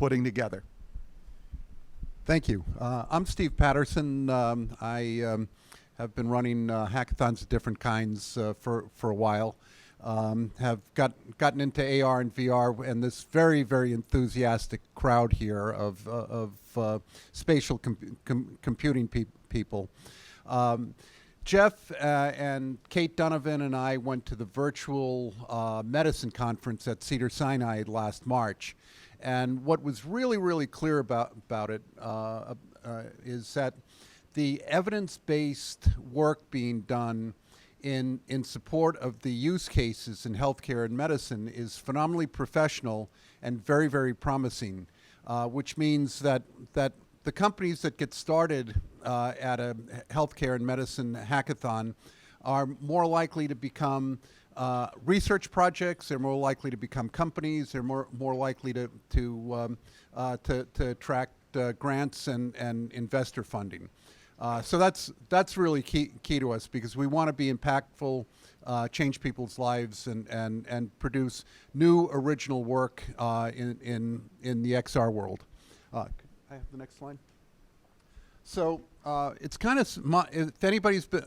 putting together. Thank you. I'm Steve Patterson. I have been running hackathons of different kinds for a while. Have gotten into AR and VR, and this very, very enthusiastic crowd here of spatial computing people. Jeff and Kate Donovan and I went to the virtual medicine conference at Cedars-Sinai last March. And what was really, really clear about it is that the evidence-based work being done in support of the use cases in healthcare and medicine is phenomenally professional and very, very promising, which means that the companies that get started at a healthcare and medicine hackathon are more likely to become research projects. They're more likely to become companies. They're more likely to attract grants and investor funding. So that's really key to us, because we want to be impactful, change people's lives, and produce new original work in the XR world. I have the next slide. So it's kind of, if anybody's been,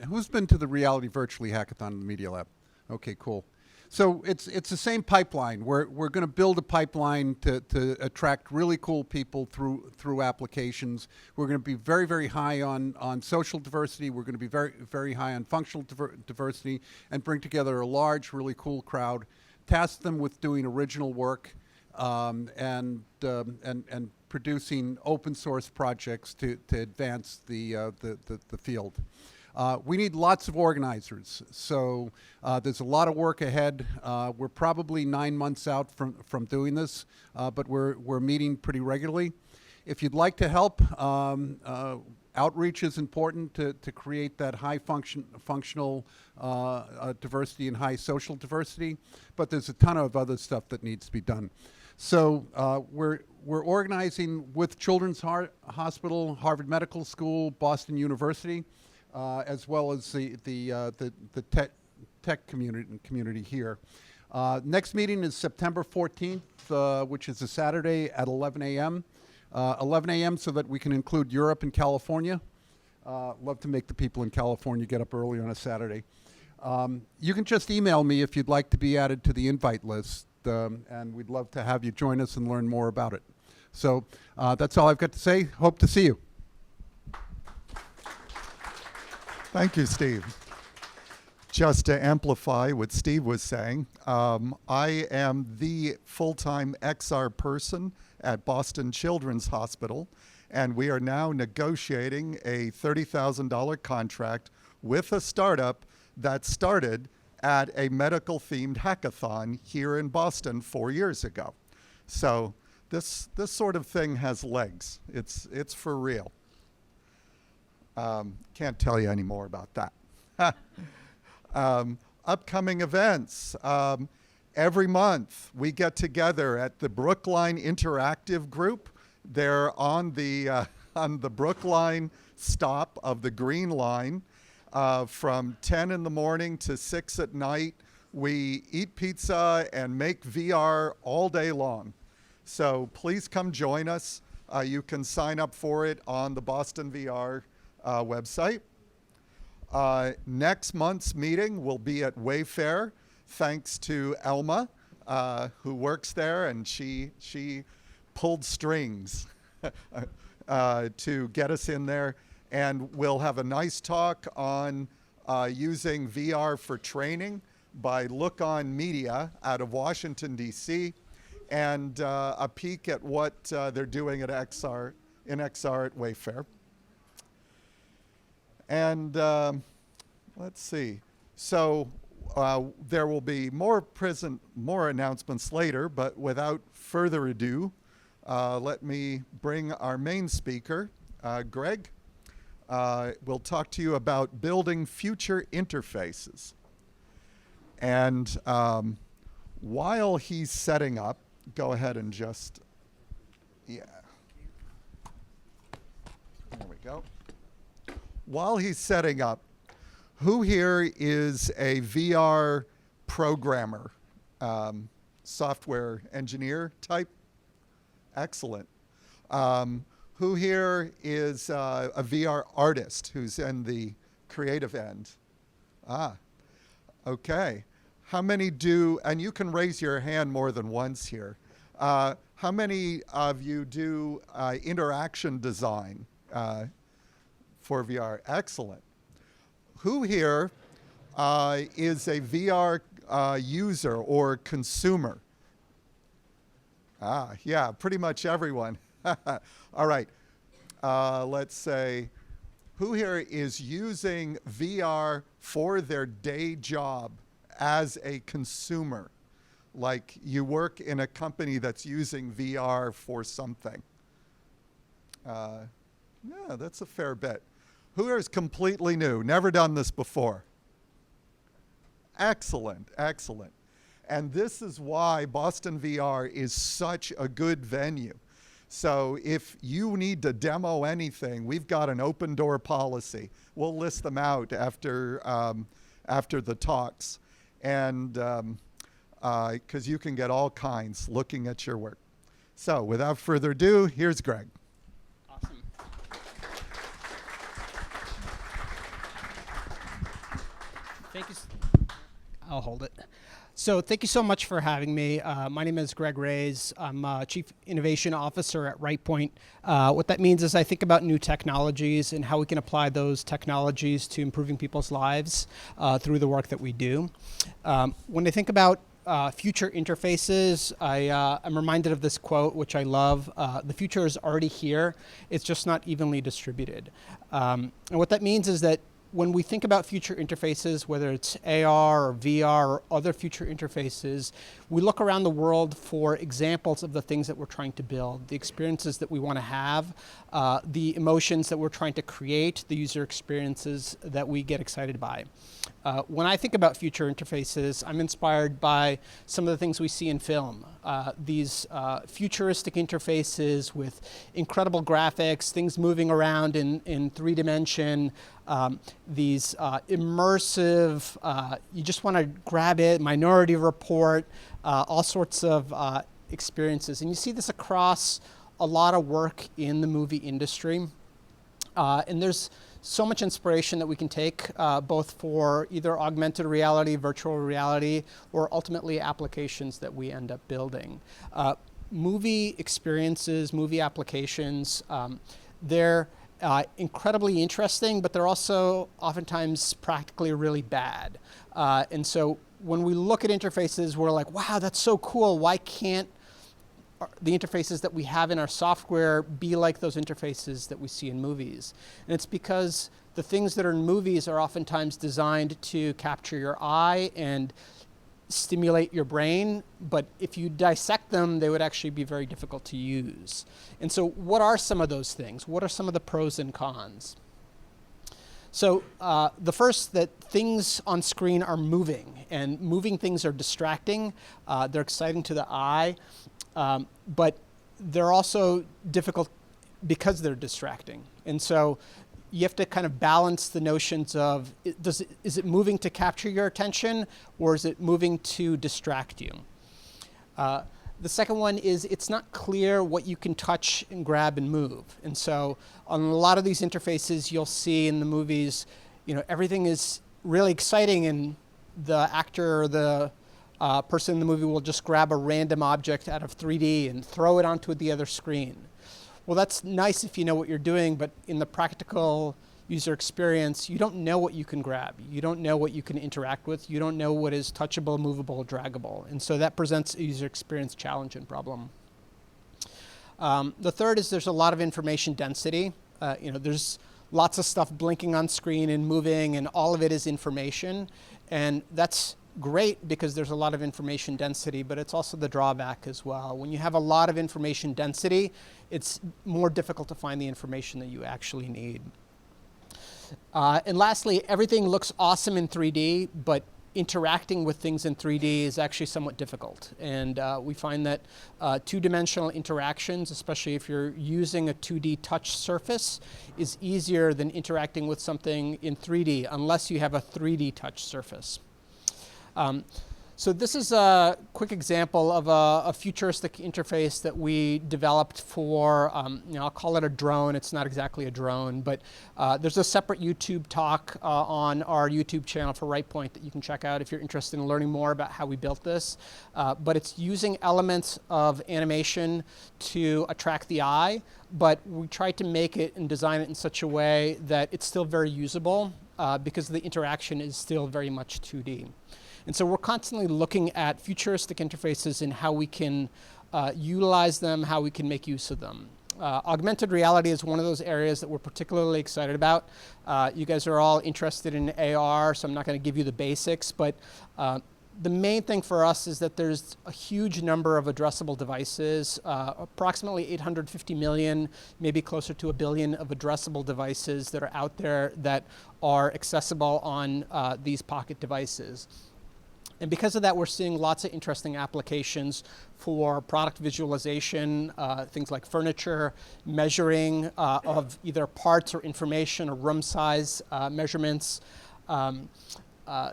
who's been to the Reality Virtually Hackathon in the Media Lab? Okay, cool. So it's the same pipeline. We're going to build a pipeline to attract really cool people through applications. We're going to be very, very high on social diversity. We're going to be very, very high on functional diversity, and bring together a large, really cool crowd, task them with doing original work, and producing open source projects to advance the field. We need lots of organizers, so there's a lot of work ahead. We're probably 9 months out from doing this, but we're meeting pretty regularly. If you'd like to help, outreach is important to create that high functional diversity and high social diversity, but there's a ton of other stuff that needs to be done. So we're organizing with Children's Hospital, Harvard Medical School, Boston University, as well as the tech community here. Next meeting is September 14th, which is a Saturday at 11 a.m. 11 a.m. so that we can include Europe and California. Love to make the people in California get up early on a Saturday. You can just email me if you'd like to be added to the invite list, and we'd love to have you join us and learn more about it. So that's all I've got to say. Hope to see you. Thank you, Steve. Just to amplify what Steve was saying, I am the full-time XR person at Boston Children's Hospital, and we are now negotiating a $30,000 contract with a startup that started at a medical-themed hackathon here in Boston 4 years ago. So this sort of thing has legs. It's for real. Can't tell you any more about that. Upcoming events. Every month we get together at the Brookline Interactive Group. They're on the Brookline stop of the Green Line from 10 in the morning to 6 at night. We eat pizza and make VR all day long. So please come join us. You can sign up for it on the BostonVR website. Next month's meeting will be at Wayfair, thanks to Elma, who works there, and she pulled strings to get us in there. And we'll have a nice talk on using VR for training by Look On Media out of Washington, D.C., and a peek at what they're doing at XR at Wayfair. And let's see. So there will be more announcements later, but without further ado, let me bring our main speaker, Greg. We'll talk to you about building future interfaces. And while he's setting up, go ahead and just, yeah. There we go. While he's setting up, who here is a VR programmer, software engineer type? Excellent. Who here is a VR artist who's in the creative end? Ah, okay. How many do, and you can raise your hand more than once here. How many of you do interaction design for VR? Excellent. Who here is a VR user or consumer? Ah, yeah, pretty much everyone. All right. Let's say, who here is using VR for their day job as a consumer? Like you work in a company that's using VR for something. Yeah, that's a fair bit. Who here is completely new, never done this before? Excellent, excellent. And this is why Boston VR is such a good venue. So if you need to demo anything, we've got an open door policy. We'll list them out after the talks. And because you can get all kinds looking at your work. So without further ado, here's Greg. Awesome. Thank you. I'll hold it. So thank you so much for having me. My name is Greg Reyes. I'm Chief Innovation Officer at Rightpoint. What that means is I think about new technologies and how we can apply those technologies to improving people's lives through the work that we do. When I think about future interfaces, I'm reminded of this quote, which I love. The future is already here. It's just not evenly distributed. And what that means is that when we think about future interfaces, whether it's AR or VR or other future interfaces, we look around the world for examples of the things that we're trying to build, the experiences that we want to have, the emotions that we're trying to create, the user experiences that we get excited by. When I think about future interfaces, I'm inspired by some of the things we see in film. These futuristic interfaces with incredible graphics, things moving around in 3 dimension, these immersive, you just want to grab it, Minority Report, all sorts of experiences. And you see this across a lot of work in the movie industry. And there's so much inspiration that we can take, both for either augmented reality, virtual reality, or ultimately applications that we end up building. Movie experiences, movie applications, they're incredibly interesting, but they're also oftentimes practically really bad. And so when we look at interfaces, we're like, wow, that's so cool. Why can't the interfaces that we have in our software be like those interfaces that we see in movies? And it's because the things that are in movies are oftentimes designed to capture your eye and stimulate your brain, but if you dissect them, they would actually be very difficult to use. And so what are some of those things? What are some of the pros and cons? So the first, that things on screen are moving, and moving things are distracting. They're exciting to the eye, but they're also difficult because they're distracting. And so you have to kind of balance the notions of, is it moving to capture your attention, or is it moving to distract you? The second one is it's not clear what you can touch and grab and move. And so on a lot of these interfaces you'll see in the movies, everything is really exciting, and the actor or the person in the movie will just grab a random object out of 3D and throw it onto the other screen. Well, that's nice if you know what you're doing, but in the practical user experience, you don't know what you can grab. You don't know what you can interact with. You don't know what is touchable, movable, draggable. And so that presents a user experience challenge and problem. The third is there's a lot of information density. There's lots of stuff blinking on screen and moving, and all of it is information. And that's great because there's a lot of information density, but it's also the drawback as well. When you have a lot of information density, it's more difficult to find the information that you actually need. And lastly, everything looks awesome in 3D, but interacting with things in 3D is actually somewhat difficult. And we find that two-dimensional interactions, especially if you're using a 2D touch surface, is easier than interacting with something in 3D, unless you have a 3D touch surface. So this is a quick example of a futuristic interface that we developed for, I'll call it a drone. It's not exactly a drone, but there's a separate YouTube talk on our YouTube channel for Rightpoint that you can check out if you're interested in learning more about how we built this. But it's using elements of animation to attract the eye, but we tried to make it and design it in such a way that it's still very usable because the interaction is still very much 2D. And so we're constantly looking at futuristic interfaces and how we can utilize them, how we can make use of them. Augmented reality is one of those areas that we're particularly excited about. You guys are all interested in AR, so I'm not going to give you the basics, but the main thing for us is that there's a huge number of addressable devices, approximately 850 million, maybe closer to 1 billion of addressable devices that are out there that are accessible on these pocket devices. And because of that, we're seeing lots of interesting applications for product visualization, things like furniture, measuring of either parts or information or room size measurements,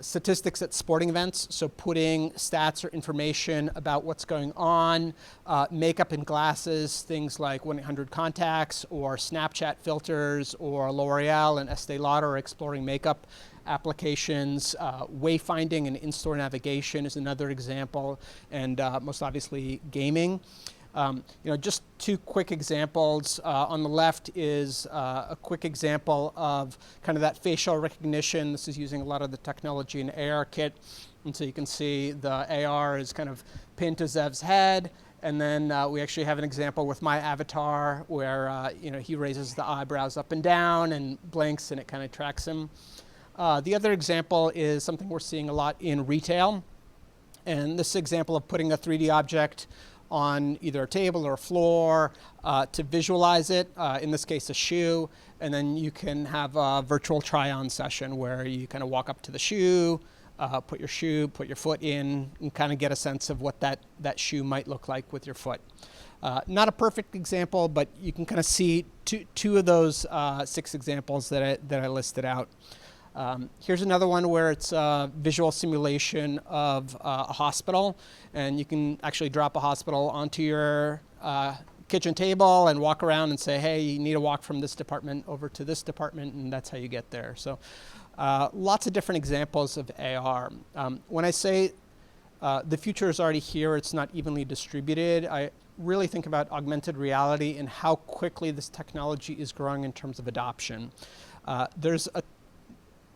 statistics at sporting events, so putting stats or information about what's going on, makeup and glasses, things like 1-800-Contacts or Snapchat filters or L'Oreal and Estee Lauder exploring makeup applications. Wayfinding and in-store navigation is another example, and most obviously gaming. Just two quick examples. On the left is a quick example of kind of that facial recognition. This is using a lot of the technology in ARKit. And so you can see the AR is kind of pinned to Zev's head. And then we actually have an example with my avatar where he raises the eyebrows up and down and blinks and it kind of tracks him. The other example is something we're seeing a lot in retail. And this example of putting a 3D object on either a table or a floor to visualize it, in this case a shoe, and then you can have a virtual try-on session where you kind of walk up to the shoe, put your foot in, and kind of get a sense of what that shoe might look like with your foot. Not a perfect example, but you can kind of see two of those 6 examples that I listed out. Here's another one where it's a visual simulation of a hospital, and you can actually drop a hospital onto your kitchen table and walk around and say, hey, you need to walk from this department over to this department, and that's how you get there. So lots of different examples of AR. When I say the future is already here, it's not evenly distributed, I really think about augmented reality and how quickly this technology is growing in terms of adoption. There's a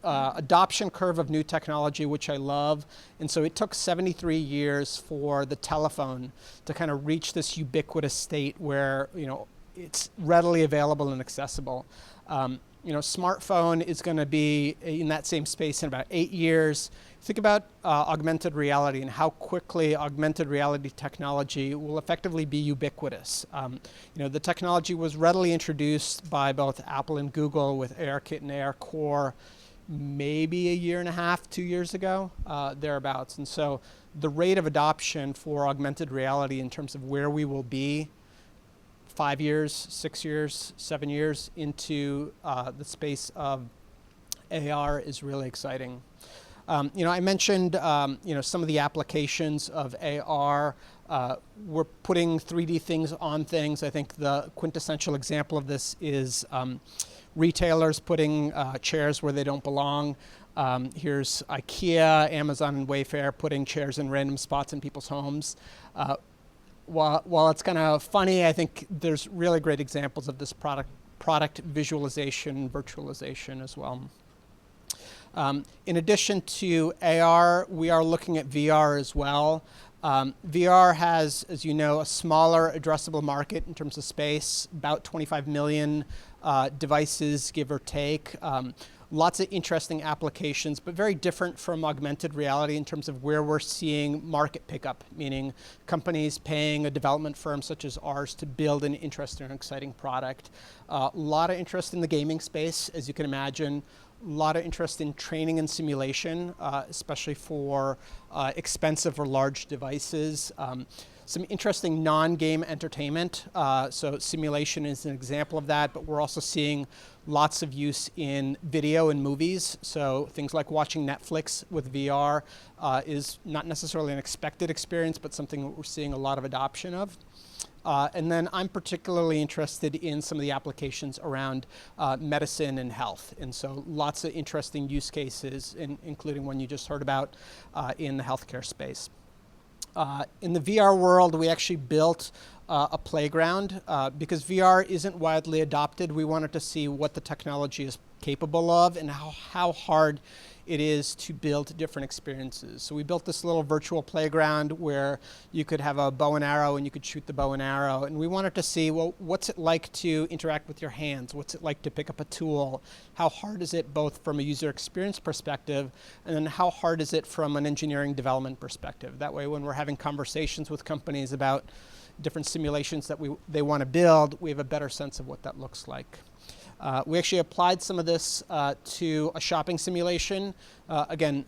adoption curve of new technology, which I love. And so it took 73 years for the telephone to kind of reach this ubiquitous state where, it's readily available and accessible. Smartphone is going to be in that same space in about 8 years. Think about augmented reality and how quickly augmented reality technology will effectively be ubiquitous. The technology was readily introduced by both Apple and Google with ARKit and ARCore maybe 1.5 years, 2 years ago, thereabouts. And so the rate of adoption for augmented reality in terms of where we will be 5 years, 6 years, 7 years into the space of AR is really exciting. I mentioned some of the applications of AR. We're putting 3D things on things. I think the quintessential example of this is retailers putting chairs where they don't belong. Here's IKEA, Amazon, and Wayfair putting chairs in random spots in people's homes. While it's kind of funny, I think there's really great examples of this product visualization, virtualization as well. In addition to AR, we are looking at VR as well. VR has, as you know, a smaller addressable market in terms of space, about 25 million devices, give or take. Lots of interesting applications, but very different from augmented reality in terms of where we're seeing market pickup, meaning companies paying a development firm such as ours to build an interesting and exciting product. A lot of interest in the gaming space, as you can imagine. A lot of interest in training and simulation, especially for expensive or large devices. some interesting non-game entertainment. So simulation is an example of that, but we're also seeing lots of use in video and movies. So things like watching Netflix with VR is not necessarily an expected experience, but something that we're seeing a lot of adoption of. And then I'm particularly interested in some of the applications around medicine and health. And so lots of interesting use cases, including one you just heard about in the healthcare space. In the VR world, we actually built a playground. Because VR isn't widely adopted, we wanted to see what the technology is capable of and how hard it is to build different experiences. So we built this little virtual playground where you could have a bow and arrow and you could shoot the bow and arrow. And we wanted to see, well, what's it like to interact with your hands? What's it like to pick up a tool? How hard is it both from a user experience perspective, and then how hard is it from an engineering development perspective? That way, when we're having conversations with companies about different simulations that they want to build, we have a better sense of what that looks like. We actually applied some of this to a shopping simulation. Again,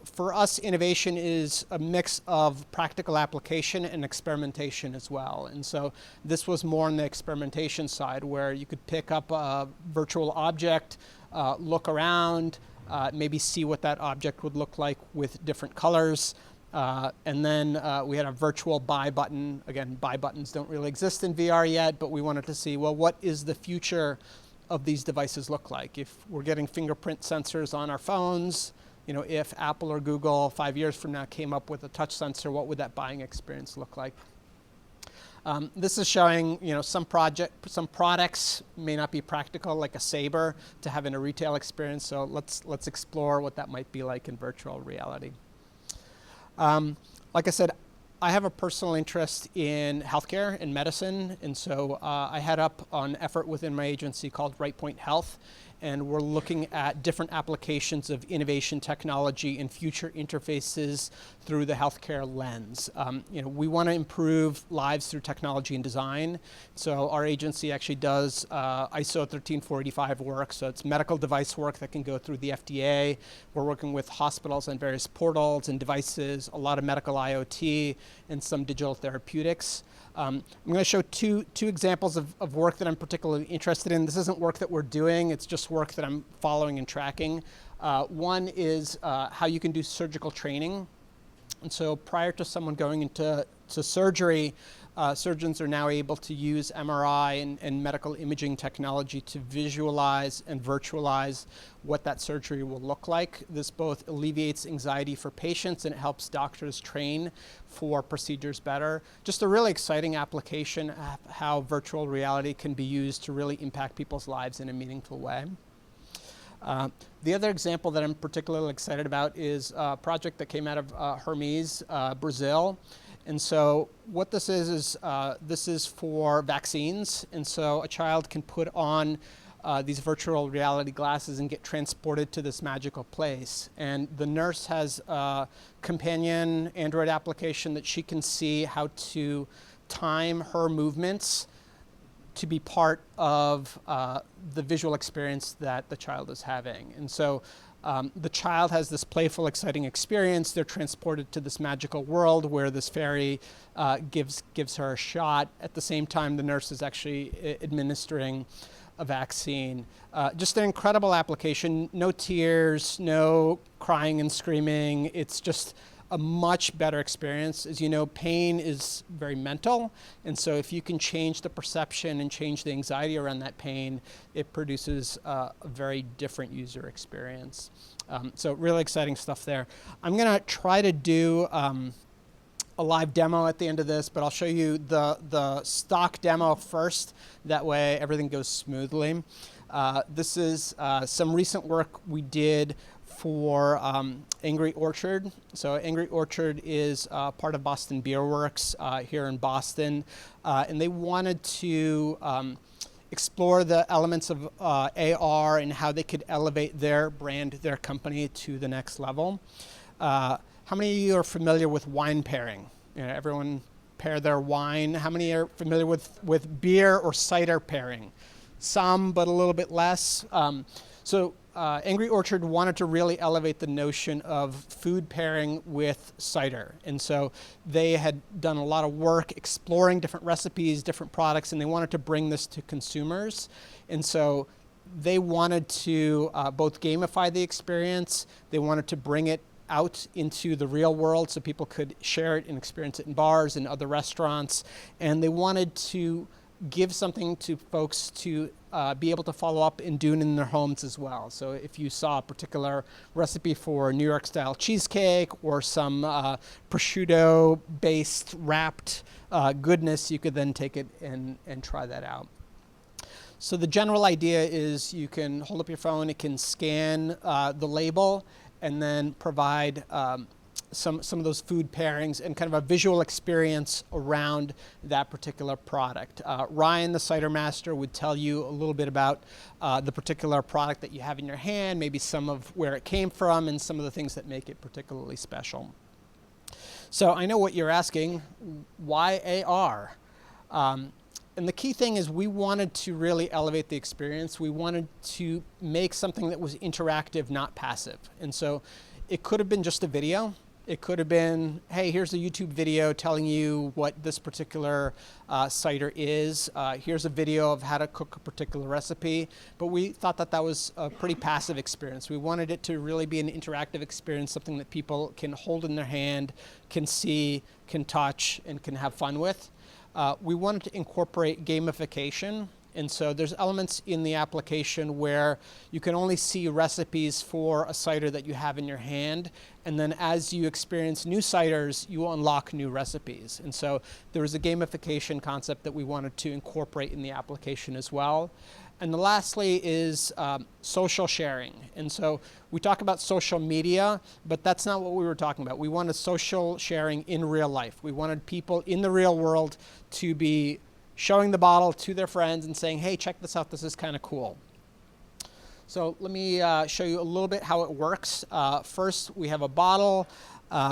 for us, innovation is a mix of practical application and experimentation as well. And so this was more on the experimentation side, where you could pick up a virtual object, look around, maybe see what that object would look like with different colors. And then we had a virtual buy button. Again, buy buttons don't really exist in VR yet, but we wanted to see, well, what is the future of these devices look like? If we're getting fingerprint sensors on our phones, if Apple or Google 5 years from now came up with a touch sensor, what would that buying experience look like? This is showing, some products may not be practical, like a saber, to have in a retail experience. So let's explore what that might be like in virtual reality. Like I said, I have a personal interest in healthcare and medicine, and so I head up an effort within my agency called Rightpoint Health, and we're looking at different applications of innovation technology and future interfaces through the healthcare lens. We want to improve lives through technology and design, so our agency actually does ISO 13485 work, so it's medical device work that can go through the FDA. We're working with hospitals on various portals and devices, a lot of medical IoT, and some digital therapeutics. I'm going to show two examples of work that I'm particularly interested in. This isn't work that we're doing, it's just work that I'm following and tracking. One is how you can do surgical training. And so prior to someone going into surgery, surgeons are now able to use MRI and medical imaging technology to visualize and virtualize what that surgery will look like. This both alleviates anxiety for patients and it helps doctors train for procedures better. Just a really exciting application of how virtual reality can be used to really impact people's lives in a meaningful way. The other example that I'm particularly excited about is a project that came out of Hermes, Brazil. And so what this is this is for vaccines. And so a child can put on these virtual reality glasses and get transported to this magical place. And the nurse has a companion Android application that she can see how to time her movements to be part of the visual experience that the child is having. And so the child has this playful, exciting experience. They're transported to this magical world where this fairy gives her a shot. At the same time, the nurse is actually administering a vaccine. Just an incredible application. No tears, no crying and screaming. It's just a much better experience. As you know, pain is very mental, and so if you can change the perception and change the anxiety around that pain, it produces a very different user experience. So really exciting stuff there. I'm gonna try to do a live demo at the end of this, but I'll show you the stock demo first. That way everything goes smoothly. This is some recent work we did for Angry Orchard. So Angry Orchard is part of Boston Beer Works here in Boston, and they wanted to explore the elements of AR and how they could elevate their brand, their company to the next level. How many of you are familiar with wine pairing? Everyone pair their wine. How many are familiar with beer or cider pairing? some, but a little bit less. Angry Orchard wanted to really elevate the notion of food pairing with cider. And so they had done a lot of work exploring different recipes, different products, and they wanted to bring this to consumers. And so they wanted to both gamify the experience, they wanted to bring it out into the real world so people could share it and experience it in bars and other restaurants, and they wanted to give something to folks to be able to follow up and do it in their homes as well. So if you saw a particular recipe for New York style cheesecake or some prosciutto based wrapped goodness, you could then take it and try that out. So the general idea is you can hold up your phone, it can scan the label, and then provide some of those food pairings and kind of a visual experience around that particular product. Ryan, the cider master, would tell you a little bit about the particular product that you have in your hand, maybe some of where it came from and some of the things that make it particularly special. So I know what you're asking, why AR? And the key thing is we wanted to really elevate the experience. We wanted to make something that was interactive, not passive. And so it could have been just a video. It could have been, hey, here's a YouTube video telling you what this particular cider is. Here's a video of how to cook a particular recipe. But we thought that that was a pretty passive experience. We wanted it to really be an interactive experience, something that people can hold in their hand, can see, can touch, and can have fun with. We wanted to incorporate gamification, and so there's elements in the application where you can only see recipes for a cider that you have in your hand, and then as you experience new ciders, you will unlock new recipes. And so there was a gamification concept that we wanted to incorporate in the application as well. And then lastly is social sharing. And so we talk about social media, but that's not what we were talking about. We wanted social sharing in real life. We wanted people in the real world to be showing the bottle to their friends and saying, hey, check this out, this is kind of cool. So let me show you a little bit how it works. First, we have a bottle.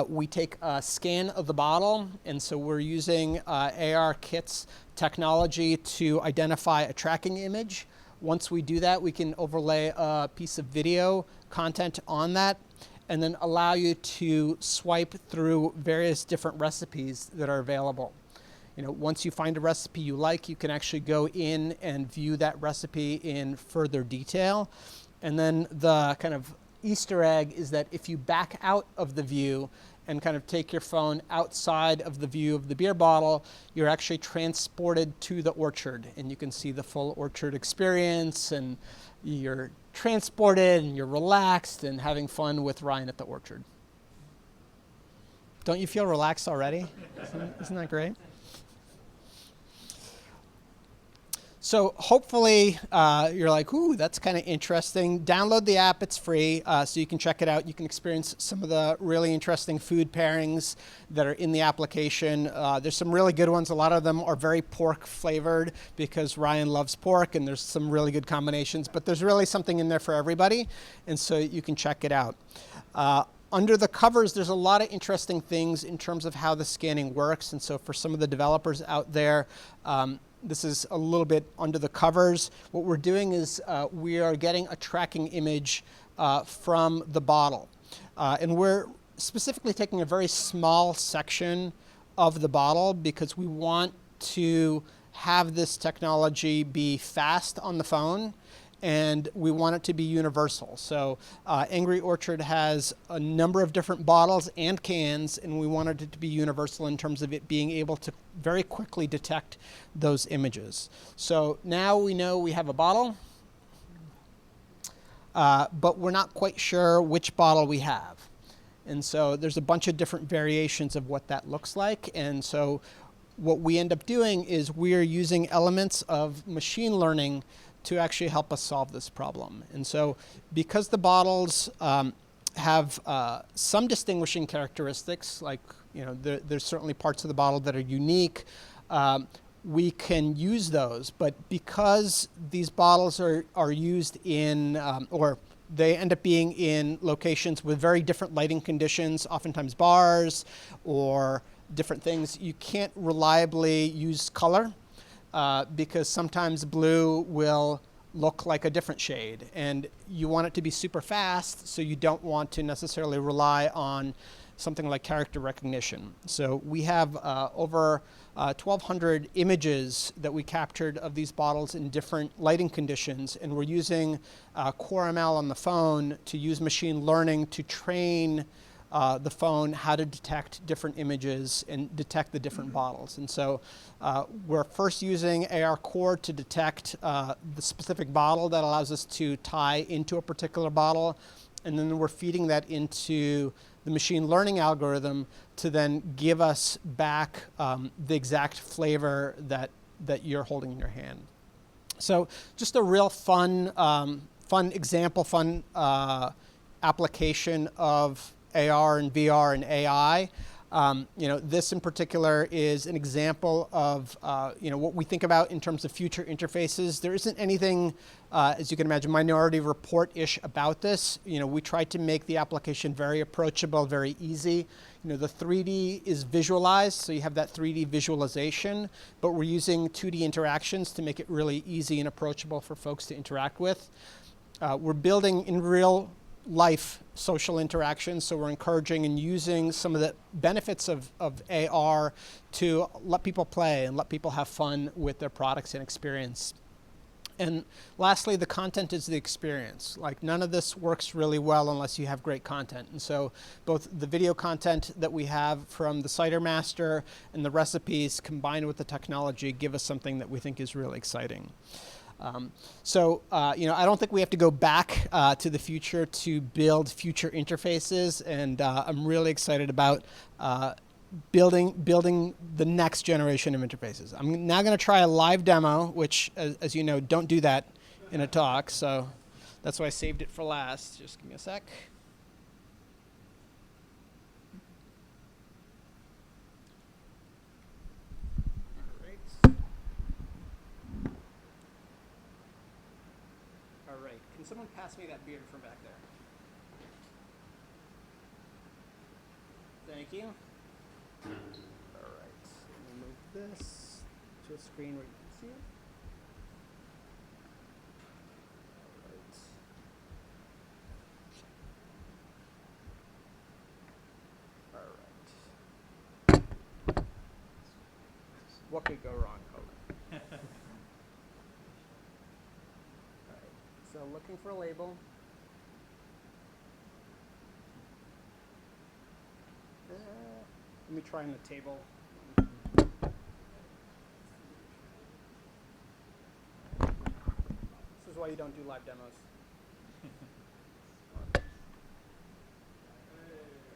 We take a scan of the bottle, and so we're using ARKit's technology to identify a tracking image. Once we do that, we can overlay a piece of video content on that and then allow you to swipe through various different recipes that are available. You know, once you find a recipe you like, you can actually go in and view that recipe in further detail. And then the kind of Easter egg is that if you back out of the view and kind of take your phone outside of the view of the beer bottle, you're actually transported to the orchard, and you can see the full orchard experience, and you're transported and you're relaxed and having fun with Ryan at the orchard. Don't you feel relaxed already? Isn't that great? So hopefully you're like, ooh, that's kind of interesting. Download the app, it's free, so you can check it out. You can experience some of the really interesting food pairings that are in the application. There's some really good ones. A lot of them are very pork flavored because Ryan loves pork, and there's some really good combinations, but there's really something in there for everybody, and so you can check it out. Under the covers, there's a lot of interesting things in terms of how the scanning works, and so for some of the developers out there, this is a little bit under the covers. What we're doing is we are getting a tracking image from the bottle. And we're specifically taking a very small section of the bottle because we want to have this technology be fast on the phone, and we want it to be universal. So Angry Orchard has a number of different bottles and cans, and we wanted it to be universal in terms of it being able to very quickly detect those images. So now we know we have a bottle, but we're not quite sure which bottle we have. And so there's a bunch of different variations of what that looks like. And so what we end up doing is we're using elements of machine learning to actually help us solve this problem. And so because the bottles have some distinguishing characteristics, like, you know, there's certainly parts of the bottle that are unique, we can use those. But because these bottles are used in, or they end up being in locations with very different lighting conditions, oftentimes bars or different things, you can't reliably use color. because sometimes blue will look like a different shade, and you want it to be super fast, so you don't want to necessarily rely on something like character recognition. So we have over 1,200 images that we captured of these bottles in different lighting conditions, and we're using Core ML on the phone to use machine learning to train the phone how to detect different images and detect the different bottles. And so we're first using AR Core to detect the specific bottle that allows us to tie into a particular bottle, and then we're feeding that into the machine learning algorithm to then give us back the exact flavor that you're holding in your hand. So just a real fun example, fun application of AR and VR and AI. This in particular is an example of what we think about in terms of future interfaces. There isn't anything, as you can imagine, Minority Report-ish about this. We tried to make the application very approachable, very easy. The 3D is visualized, so you have that 3D visualization, but we're using 2D interactions to make it really easy and approachable for folks to interact with. We're building in real life social interactions, so we're encouraging and using some of the benefits of AR to let people play and let people have fun with their products and experience. And lastly, the content is the experience. Like, none of this works really well unless you have great content. And so both the video content that we have from the Cider Master and the recipes combined with the technology give us something that we think is really exciting. I don't think we have to go back to the future to build future interfaces, and I'm really excited about building the next generation of interfaces. I'm now going to try a live demo, which, as you know, don't do that in a talk, so that's why I saved it for last. Just give me a sec. All right, can someone pass me that beer from back there? Thank you. All right, let me move this to a screen where you can see it. All right. All right. What could go wrong? Hold on. So looking for a label. Let me try on the table. This is why you don't do live demos.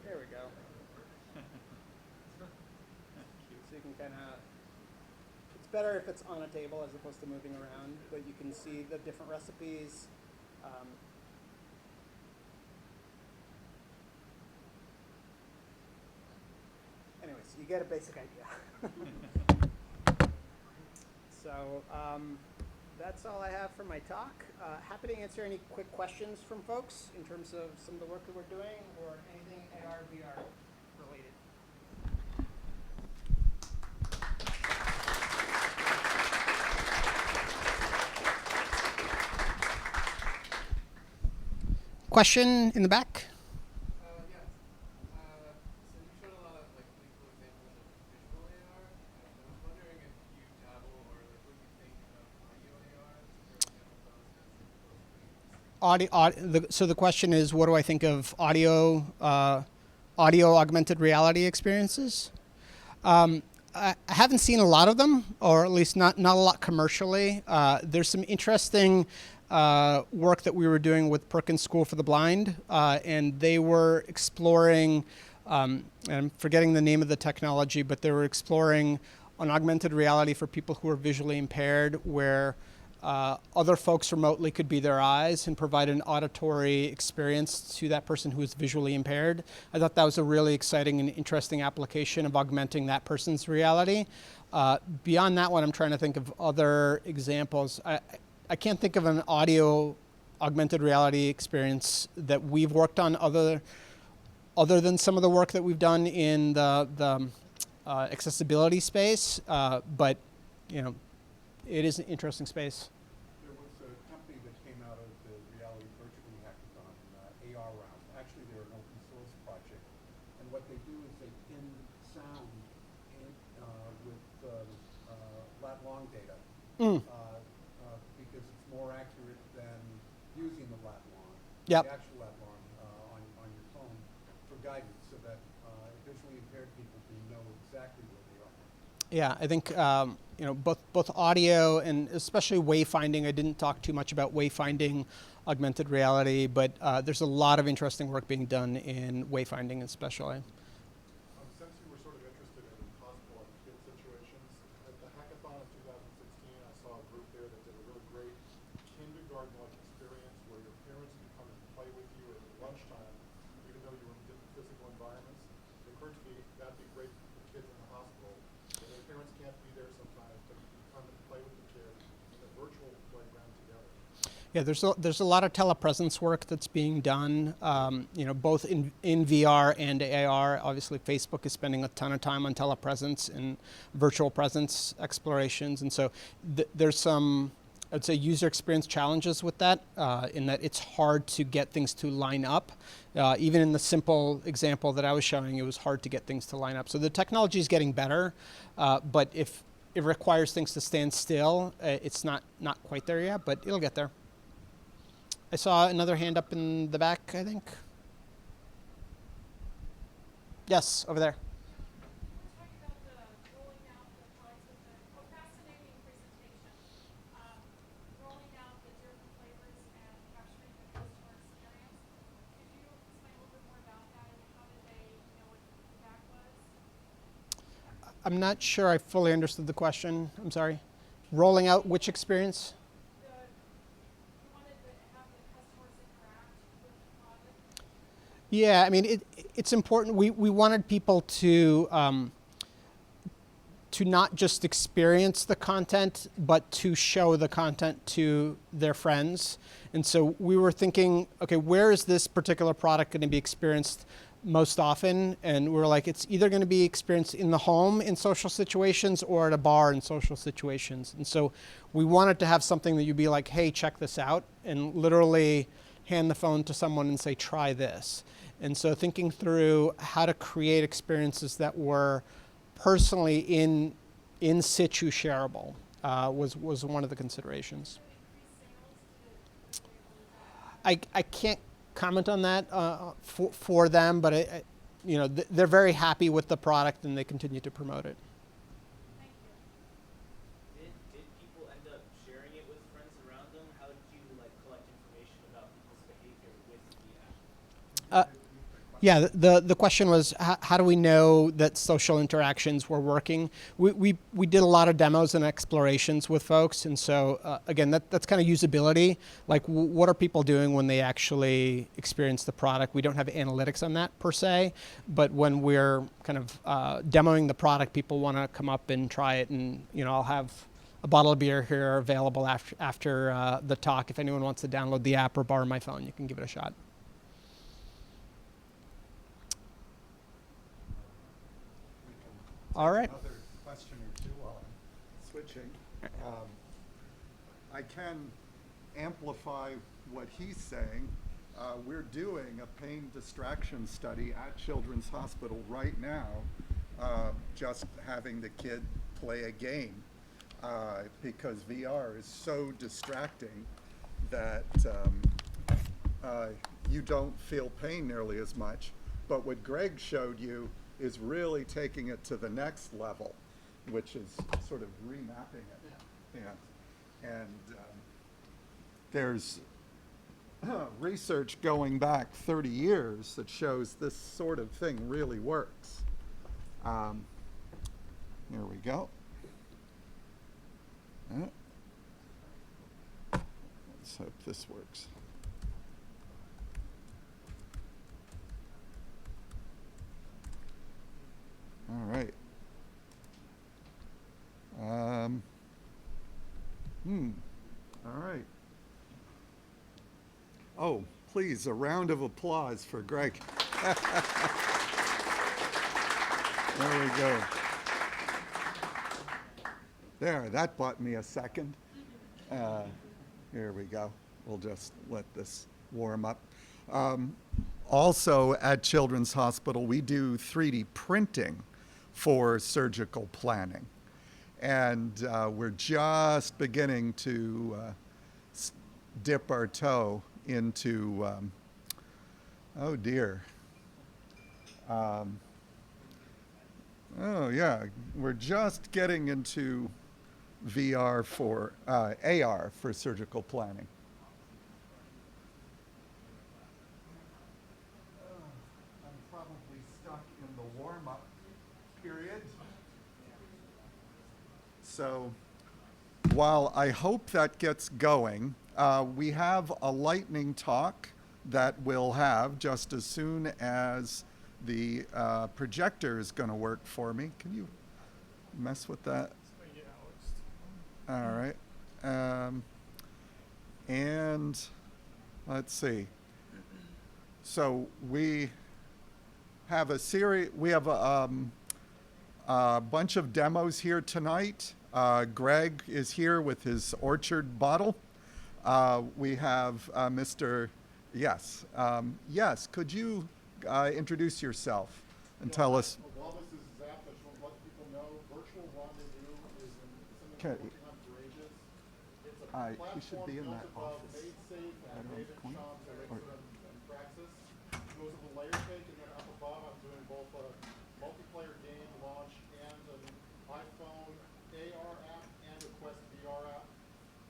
There we go. So you can kind of, it's better if it's on a table as opposed to moving around, but you can see the different recipes. Anyways, you get a basic idea. So that's all I have for my talk. Happy to answer any quick questions from folks in terms of some of the work that we're doing or anything AR, VR related. Question in the back? Yes. So you showed a lot of like really cool examples of visual AR. I was wondering if you dabble or like what you think of audio AR, for example, So the question is, what do I think of audio augmented reality experiences? I haven't seen a lot of them, or at least not a lot commercially. There's some interesting work that we were doing with Perkins School for the Blind, and they were exploring, and I'm forgetting the name of the technology, but they were exploring an augmented reality for people who are visually impaired, where other folks remotely could be their eyes and provide an auditory experience to that person who is visually impaired. I thought that was a really exciting and interesting application of augmenting that person's reality. Beyond that one, I'm trying to think of other examples. I can't think of an audio augmented reality experience that we've worked on other than some of the work that we've done in the accessibility space. But it is an interesting space. There was a company that came out of the Reality Virtually Hackathon, AR Round. Actually, they're an open source project. And what they do is they pin sound in, with lat long data because it's more accurate than using the lat long, Yep. the actual lat long on your phone for guidance so that visually impaired people can know exactly where they are. Yeah, I think both audio and especially wayfinding. I didn't talk too much about wayfinding, augmented reality, but there's a lot of interesting work being done in wayfinding, especially. Since you were sort of interested in hospital and kid situations, at the hackathon of 2016, I saw a group there that did a really great kindergarten-like experience where your parents could come and play with you at lunchtime, even though you were in different physical environments. It occurred to me that'd be great for kids in the hospital. If their parents can't be there sometimes, but you can come and play with the kids in a virtual playground together. Yeah, there's a lot of telepresence work that's being done, both in VR and AR. Obviously, Facebook is spending a ton of time on telepresence and virtual presence explorations, and so there's some, I'd say, user experience challenges with that, in that it's hard to get things to line up. Even in the simple example that I was showing, it was hard to get things to line up. So the technology is getting better, but if it requires things to stand still, it's not quite there yet, but it'll get there. I saw another hand up in the back, I think. Yes, over there. Talking about the rolling out the slides with the fascinating presentation, rolling out the different flavors and capturing the customer experience. Could you explain a little bit more about that and how did they know what the feedback was? I'm not sure I fully understood the question. I'm sorry. Rolling out which experience? You wanted to have the customers interact with the product. Yeah, I mean, it's important. We wanted people to not just experience the content, but to show the content to their friends. And so we were thinking, okay, where is this particular product going to be experienced most often? And we were like, it's either going to be experienced in the home in social situations or at a bar in social situations. And so we wanted to have something that you'd be like, hey, check this out, and literally hand the phone to someone and say, try this. And so thinking through how to create experiences that were personally in situ shareable was one of the considerations. I can't comment on that for them, but they're very happy with the product and they continue to promote it. Did people end up sharing it with friends around them? How did you collect information about people's behavior with the app? Yeah, the question was, how do we know that social interactions were working? We did a lot of demos and explorations with folks, and so again, that's kind of usability. Like, what are people doing when they actually experience the product? We don't have analytics on that per se, but when we're kind of demoing the product, people want to come up and try it, and I'll have a bottle of beer here available after the talk. If anyone wants to download the app or borrow my phone, you can give it a shot. All right. Another question or two while I'm switching. I can amplify what he's saying. We're doing a pain distraction study at Children's Hospital right now, just having the kid play a game because VR is so distracting that you don't feel pain nearly as much. But what Greg showed you is really taking it to the next level, which is sort of remapping it. Yeah. And there's research going back 30 years that shows this sort of thing really works. Here we go. Let's hope this works. All right. All right. Oh, please, a round of applause for Greg. There we go. There, that bought me a second. Here we go. We'll just let this warm up. Also at Children's Hospital, we do 3D printing for surgical planning. And we're just beginning to dip our toe into, oh dear. Oh yeah, we're just getting into VR for, AR for surgical planning. I'm probably stuck in the warm-up period. So while I hope that gets going, we have a lightning talk that we'll have just as soon as the projector is going to work for me. Can you mess with that? All right. And let's see. So we have a series, we have a bunch of demos here tonight. Greg is here with his orchard bottle. We have Mr. Yes. Yes, could you introduce yourself and tell us? While this is zapped, I just want to let people know Virtual Rendezvous is something Okay. we're working on for ages. It's a He platform should be in built that above office. MaidSafe I and don't know, Raven corner? Shop, Or- and Praxis. It goes with a layer cake, and then up above I'm doing both a multiplayer game launch and an iPhone AR app and a Quest VR app.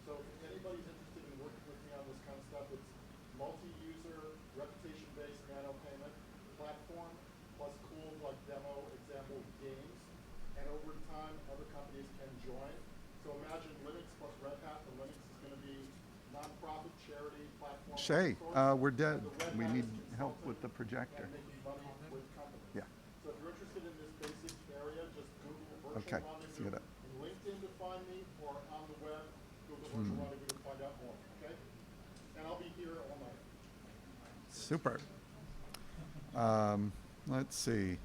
So if anybody's interested in working with me on this kind of stuff, it's multi-user, reputation-based nano payment platform, plus cool like demo example games. And over time, other companies can join. So imagine Linux plus Red Hat. The Linux is going to be nonprofit charity platform. Shay, open source, we're dead. and the Red We Hat need is help consulting with the projector. and making money with companies. Yeah. So if you're interested in this basic area, just Google Virtual Okay, Rendezvous. see that. In LinkedIn to find me, or on the web, Google Virtual Rendezvous to find out more, okay? And I'll be here all night. Super. Let's see.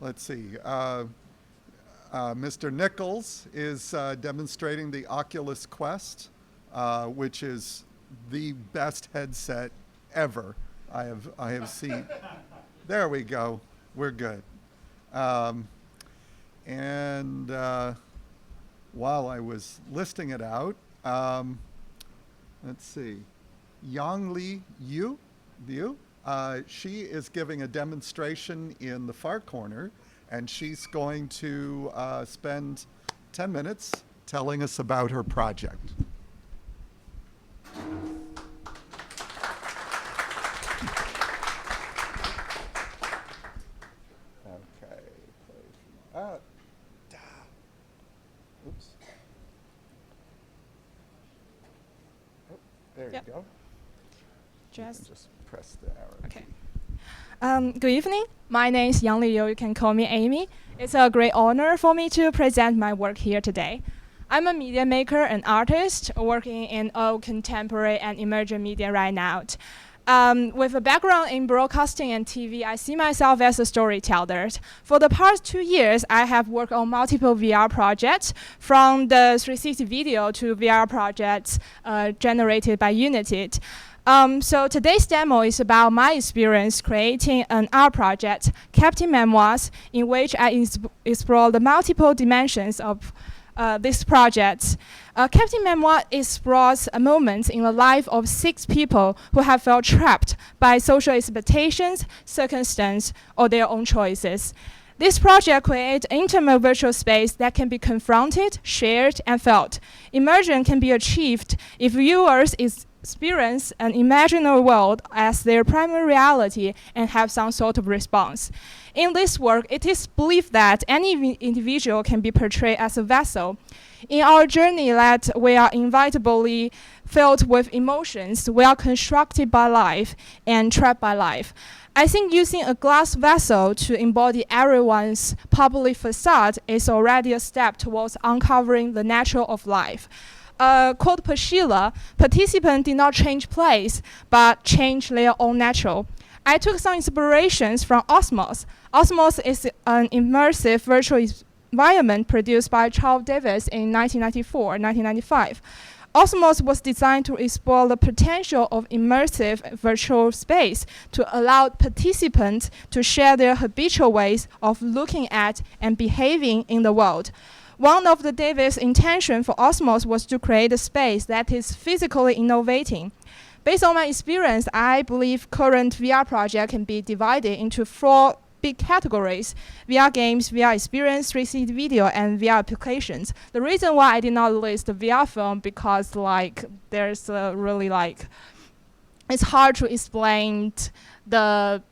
Let's see. Mr. Nichols is demonstrating the Oculus Quest, which is the best headset ever I have seen. There we go. We're good. And while I was listing it out, let's see. Yangli Liu, she is giving a demonstration in the far corner, and she's going to spend 10 minutes telling us about her project. Okay. Oops. Oh, there Yep. you go. You can Just just press the arrow. okay. Good evening. My name is Yang Liu. You can call me Amy. It's a great honor for me to present my work here today. I'm a media maker and artist working in all contemporary and emerging media right now. With a background in broadcasting and TV, I see myself as a storyteller. For the past 2 years, I have worked on multiple VR projects, from the 360 video to VR projects generated by Unity. So today's demo is about my experience creating an art project, Captain Memoirs, in which I explore the multiple dimensions of this project. Captain Memoir explores a moment in the life of 6 people who have felt trapped by social expectations, circumstance, or their own choices. This project creates intimate virtual space that can be confronted, shared, and felt. Immersion can be achieved if viewers experience an imaginary world as their primary reality and have some sort of response. In this work, it is believed that any individual can be portrayed as a vessel. In our journey that we are inevitably filled with emotions, we are constructed by life and trapped by life. I think using a glass vessel to embody everyone's public facade is already a step towards uncovering the nature of life. Quote Sheila, participants did not change place, but change their own nature. I took some inspirations from Osmos. Osmos is an immersive virtual environment produced by Charles Davis in 1994-1995. Osmos was designed to explore the potential of immersive virtual space to allow participants to share their habitual ways of looking at and behaving in the world. One of the Davis' intentions for Osmos was to create a space that is physically innovating. Based on my experience, I believe current VR project can be divided into 4 big categories: VR games, VR experience, 3D video, and VR applications. The reason why I did not list the VR film because there's really it's hard to explain the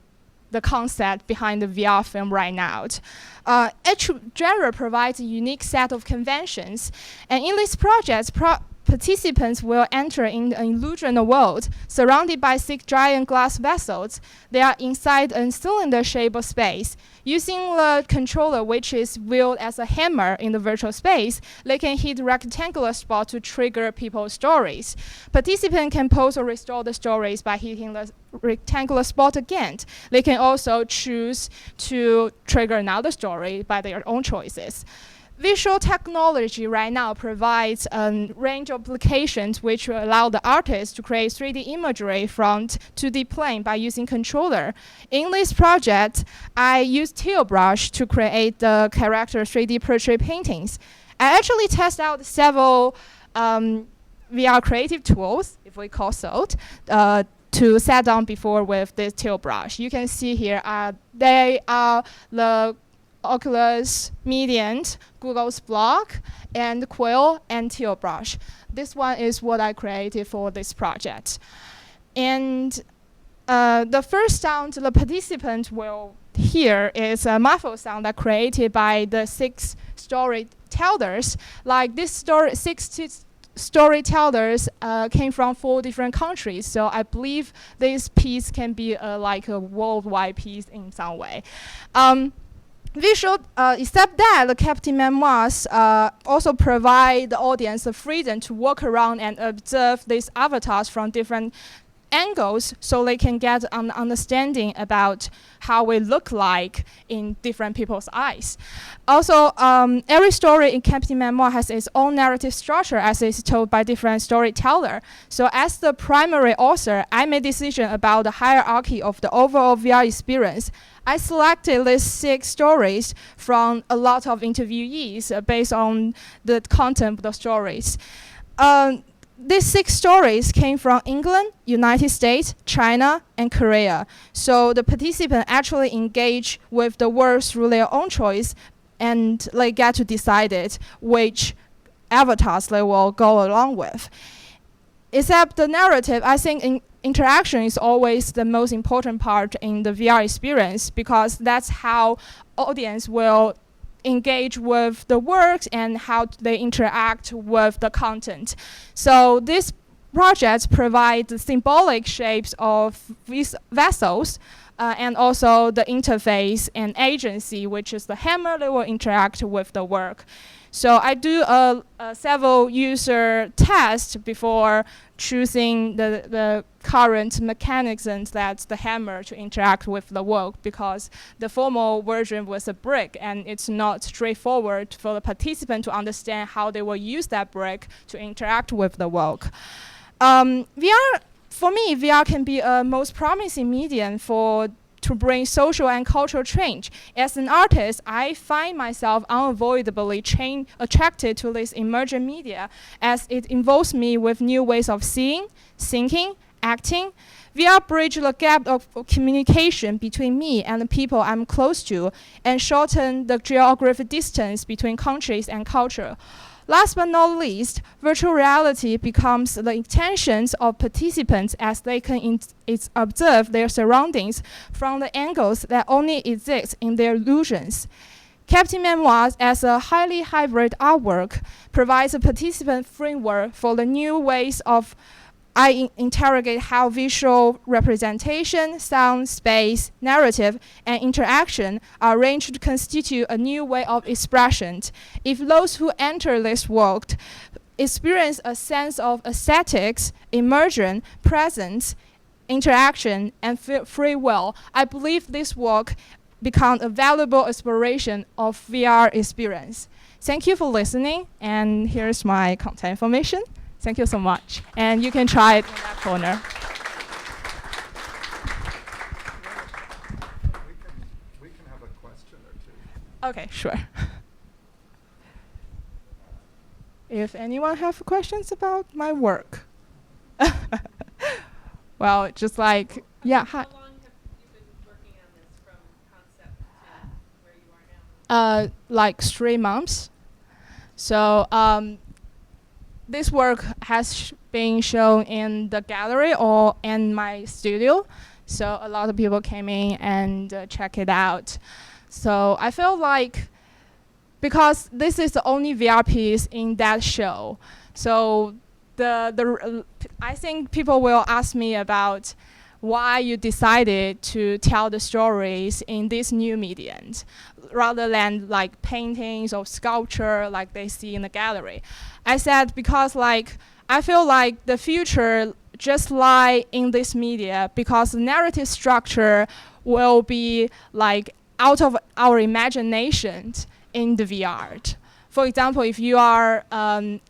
concept behind the VR film right now. Each genre provides a unique set of conventions, and in these projects, participants will enter in an illusional world surrounded by 6 giant glass vessels. They are inside a cylinder-shaped space. Using the controller, which is wielded as a hammer in the virtual space, they can hit rectangular spots to trigger people's stories. Participants can pause or restore the stories by hitting the rectangular spot again. They can also choose to trigger another story by their own choices. Visual technology right now provides a range of applications which will allow the artist to create 3D imagery from 2D plane by using controller. In this project, I used teal brush to create the character 3D portrait paintings. I actually test out several VR creative tools, if we call so, to set down before with this teal brush. You can see here, they are the Oculus, Median, Google's Block, and Quill, and Teal Brush. This one is what I created for this project. And the first sound the participant will hear is a muffled sound that created by the 6 storytellers. Like this story, 6 storytellers came from 4 different countries. So I believe this piece can be like a worldwide piece in some way. Except that the Captain Memoirs also provide the audience the freedom to walk around and observe these avatars from different angles so they can get an understanding about how we look like in different people's eyes. Also, every story in Captain Memoir has its own narrative structure as it's told by different storyteller. So as the primary author, I made decision about the hierarchy of the overall VR experience. I selected these 6 stories from a lot of interviewees based on the content of the stories. These 6 stories came from England, United States, China, and Korea. So the participants actually engage with the words through their own choice, and they get to decide it which avatars they will go along with. Except the narrative, I think interaction is always the most important part in the VR experience because that's how audience will engage with the works and how they interact with the content. So these projects provide the symbolic shapes of these vessels and also the interface and agency, which is the hammer that will interact with the work. So I do several user tests before choosing the current mechanisms that's the hammer to interact with the work because the formal version was a brick and it's not straightforward for the participant to understand how they will use that brick to interact with the work. For me, VR can be a most promising medium to bring social and cultural change. As an artist, I find myself unavoidably attracted to this emerging media as it involves me with new ways of seeing, thinking, acting. VR bridge the gap of communication between me and the people I'm close to and shorten the geographic distance between countries and culture. Last but not least, virtual reality becomes the intentions of participants as they can observe their surroundings from the angles that only exist in their illusions. Captain Memoirs, as a highly hybrid artwork, provides a participant framework for the new ways of I interrogate how visual representation, sound, space, narrative, and interaction are arranged to constitute a new way of expression. If those who enter this world experience a sense of aesthetics, immersion, presence, interaction, and free will, I believe this work become a valuable exploration of VR experience. Thank you for listening, and here's my contact information. Thank you so much. And you can try it in that corner. We can have a question or two. Okay, sure. If anyone have questions about my work. Well, just like, yeah, hi. How long have you been working on this from concept to where you are now? Like 3 months. So this work has been shown in the gallery or in my studio. So a lot of people came in and check it out. So I feel like because this is the only VR piece in that show, so I think people will ask me about why you decided to tell the stories in these new mediums rather than like paintings or sculpture like they see in the gallery. I said because like I feel like the future just lie in this media because the narrative structure will be like out of our imagination in the VR. For example, if you are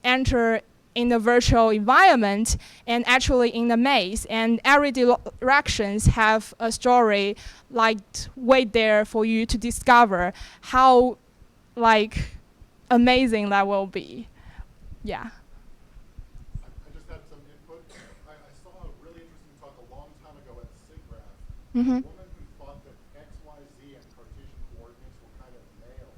enter in the virtual environment and actually in the maze, and every directions have a story like wait there for you to discover how like amazing that will be. Yeah. I just had some input. I saw a really interesting talk a long time ago at SIGGRAPH. Mm-hmm. A woman who thought that X, Y, Z and Cartesian coordinates were kind of male,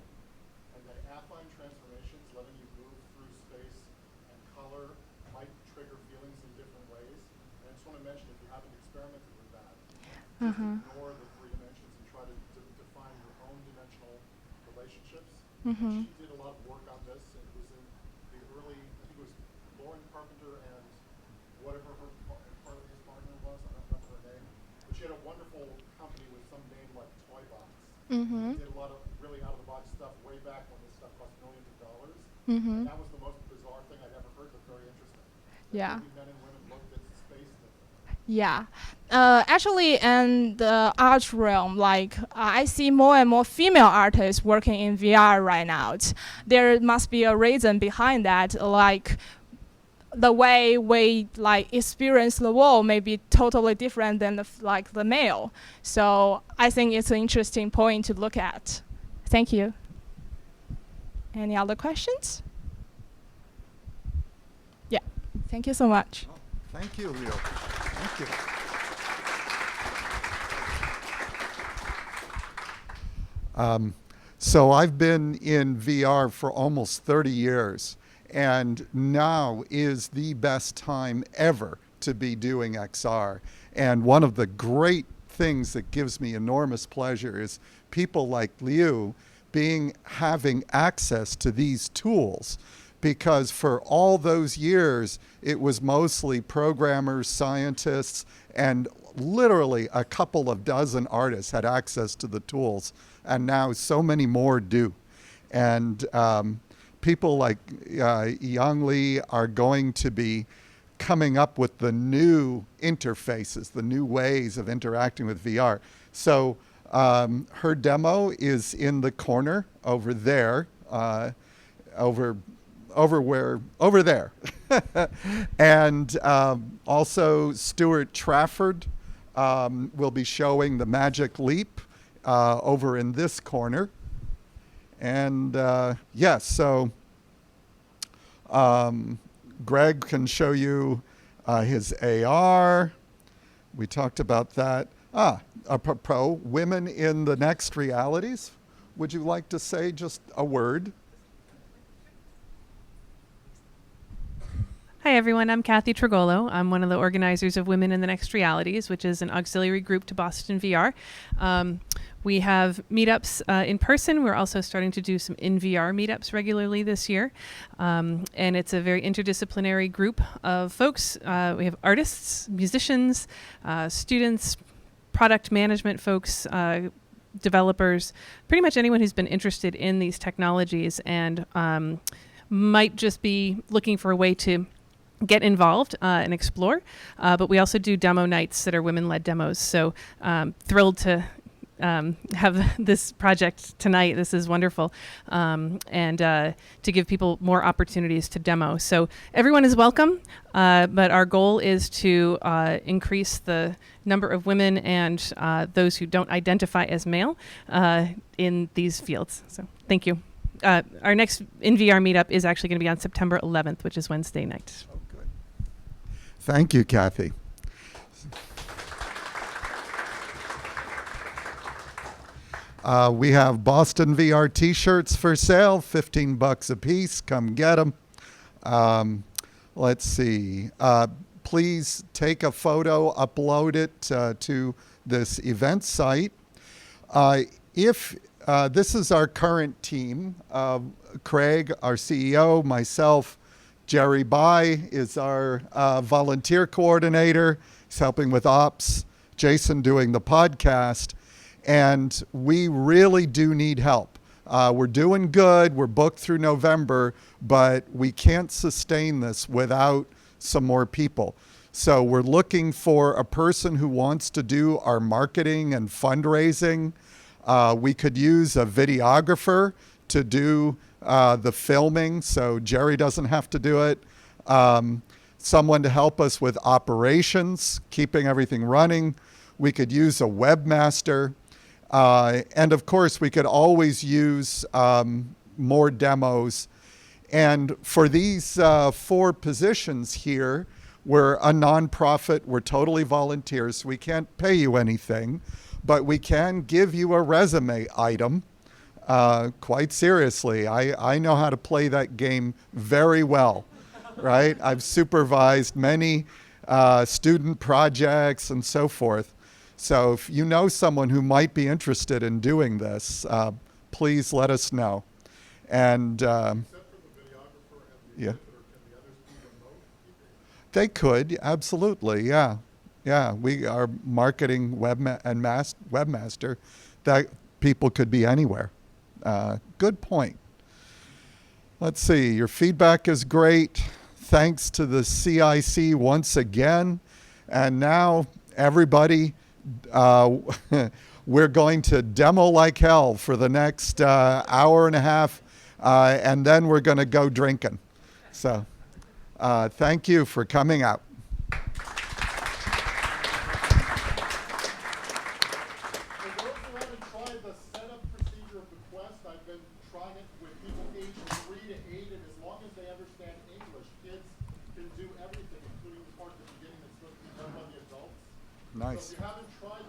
and that affine transformations, letting you move through space and color, might trigger feelings in different ways. And I just want to mention, if you haven't experimented with that, just ignore the 3 dimensions and try to define your own dimensional relationships. Mm-hmm. She did a lot of work on this, and it was in the early, I think it was Lauren Carpenter and whatever his partner was, I don't remember her name. But she had a wonderful company with some name like Toybox. Mm-hmm. Did a lot of really out-of-the-box stuff way back when this stuff cost millions of dollars. Mm-hmm. And that was the most bizarre thing I'd ever heard, but very interesting. Yeah. Maybe men and women looked at space differently. Yeah. Actually, in the art realm, like I see more and more female artists working in VR right now. There must be a reason behind that, like the way we like experience the world may be totally different than the male. So I think it's an interesting point to look at. Thank you. Any other questions? Yeah. Thank you so much. Oh, thank you, Leo. Thank you. So I've been in VR for almost 30 years, and now is the best time ever to be doing XR. And one of the great things that gives me enormous pleasure is people like Liu having access to these tools, because for all those years it was mostly programmers, scientists, and literally a couple of dozen artists had access to the tools, and now so many more do. And people like Yang Li are going to be coming up with the new interfaces, the new ways of interacting with VR. So her demo is in the corner over there, over there. And also Stuart Trafford will be showing the Magic Leap over in this corner. And yes, so Greg can show you his AR. We talked about that. Apropos, women in the next realities. Would you like to say just a word? Hi, everyone. I'm Kathy Trigolo. I'm one of the organizers of Women in the Next Realities, which is an auxiliary group to BostonVR. We have meetups in person. We're also starting to do some in VR meetups regularly this year. And it's a very interdisciplinary group of folks. We have artists, musicians, students, product management folks, developers, pretty much anyone who's been interested in these technologies and might just be looking for a way to get involved and explore. But we also do demo nights that are women-led demos. So thrilled to have this project tonight. This is wonderful, and to give people more opportunities to demo. So everyone is welcome, but our goal is to increase the number of women and those who don't identify as male in these fields. So thank you. Our next NVR meetup is actually going to be on September 11th, which is Wednesday night. Oh, good. Thank you, Kathy. We have Boston VR t-shirts for sale, $15 a piece. Come get them. Let's see. Please take a photo, upload it to this event site. If this is our current team, Craig, our CEO, myself, Jerry Bai is our volunteer coordinator. He's helping with ops. Jason doing the podcast. And we really do need help. We're doing good. We're booked through November, but we can't sustain this without some more people. So we're looking for a person who wants to do our marketing and fundraising. We could use a videographer to do the filming, so Jerry doesn't have to do it. Someone to help us with operations, keeping everything running. We could use a webmaster. And of course, we could always use more demos. And for these 4 positions here, we're a nonprofit. We're totally volunteers. So we can't pay you anything, but we can give you a resume item. Quite seriously, I know how to play that game very well, right? I've supervised many student projects and so forth. So if you know someone who might be interested in doing this, please let us know. And Except for the videographer and the yeah, editor, can the others be remote? they could, absolutely, yeah. Yeah, we are marketing webmaster, that people could be anywhere. Good point. Let's see, your feedback is great. Thanks to the CIC once again. And now everybody, we're going to demo like hell for the next hour and a half, and then we're going to go drinking. So thank you for coming out. For those who haven't tried the setup procedure of the Quest, I've been trying it with people aged 3 to 8, and as long as they understand English, kids can do everything, including the part at the beginning that's supposed to be done by the adults. Nice. So if you haven't tried